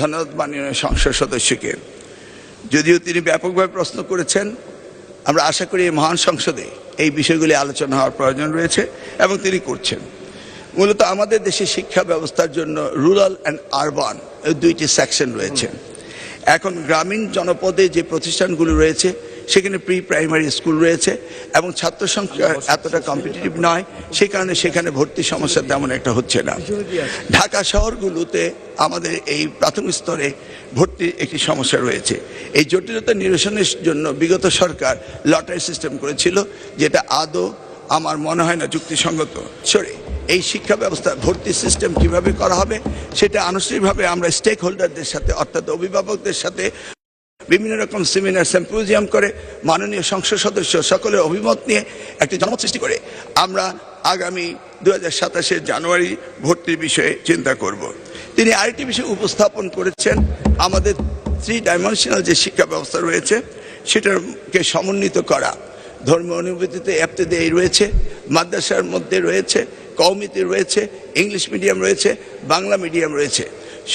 ধন্যবাদ মাননীয় সংসদ সদস্যকে। যদিও তিনি ব্যাপকভাবে প্রশ্ন করেছেন, আমরা আশা করি এই মহান সংসদে এই বিষয়গুলি আলোচনা হওয়ার প্রয়োজন রয়েছে এবং তিনি করছেন। মূলত আমাদের দেশে শিক্ষা ব্যবস্থার জন্য রুরাল অ্যান্ড আরবান দুইটি সেকশন রয়েছে। এখন গ্রামীণ জনপদে যে প্রতিষ্ঠানগুলো রয়েছে সেখানে প্রি প্রাইমারি স্কুল রয়েছে এবং ছাত্র সংখ্যা এতটা কম্পিটিটিভ নয়, সেই কারণে সেখানে ভর্তি সমস্যা তেমন একটা হচ্ছে না। ঢাকা শহরগুলোতে আমাদের এই প্রাথমিক স্তরে ভর্তির একটি সমস্যা রয়েছে। এই জটিলতা নিরসনের জন্য বিগত সরকার লটারি সিস্টেম করেছিল, যেটা আদৌ আমার মনে হয় না যুক্তিসঙ্গত। এই শিক্ষা ব্যবস্থা ভর্তি সিস্টেম কিভাবে করা হবে সেটা আনুষ্ঠানিকভাবে আমরা স্টেক হোল্ডারদের সাথে অর্থাৎ অভিভাবকদের সাথে বিভিন্ন রকম সেমিনার সিম্পোজিয়াম করে মাননীয় সংসদ সদস্য সকলের অভিমত নিয়ে একটি জনমত সৃষ্টি করে আমরা আগামী 2027 জানুয়ারি ভর্তির বিষয়ে চিন্তা করব। তিনি আরেকটি বিষয় উপস্থাপন করেছেন, আমাদের 3 ডাইমেনশনাল যে শিক্ষা ব্যবস্থা রয়েছে সেটাকে সমন্বিত করা। ধর্মীয় অনুভূতিতে ইবতেদায়ী রয়েছে, মাদ্রাসার মধ্যে রয়েছে, কওমিতে রয়েছে, ইংলিশ মিডিয়াম রয়েছে, বাংলা মিডিয়াম রয়েছে।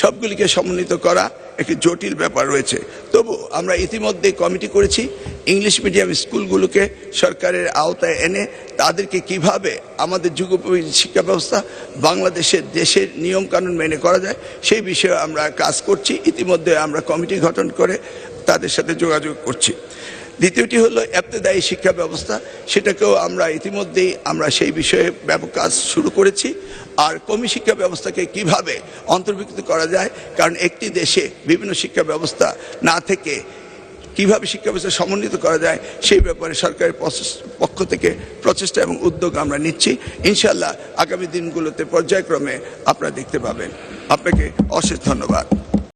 সবগুলিকে সমন্বিত করা একটি জটিল ব্যাপার রয়েছে। তবু আমরা ইতিমধ্যে কমিটি করেছি ইংলিশ মিডিয়াম স্কুলগুলোকে সরকারের আওতায় এনে তাদেরকে কিভাবে আমাদের যুগোপযোগী শিক্ষা ব্যবস্থা বাংলাদেশের দেশের নিয়মকানুন মেনে করা যায় সেই বিষয়ে আমরা কাজ করছি। ইতিমধ্যে আমরা কমিটি গঠন করে তাদের সাথে যোগাযোগ করছি। দ্বিতীয়টি হলো ইবতেদায়ী শিক্ষা ব্যবস্থা, সেটাকেও আমরা ইতিমধ্যেই আমরা সেই বিষয়ে ব্যাপক কাজ শুরু করেছি। আর কওমি শিক্ষা ব্যবস্থাকে কিভাবে অন্তর্ভুক্ত করা যায়, কারণ একটি দেশে বিভিন্ন শিক্ষা ব্যবস্থা না থেকে কিভাবে শিক্ষা ব্যবস্থা সমন্বিত করা যায় সেই ব্যাপারে সরকারের পক্ষ থেকে প্রচেষ্টা এবং উদ্যোগ আমরা নিচ্ছি। ইনশাআল্লাহ আগামী দিনগুলোতে পর্যায়ক্রমে আপনারা দেখতে পাবেন। আপনাকে অশেষ ধন্যবাদ।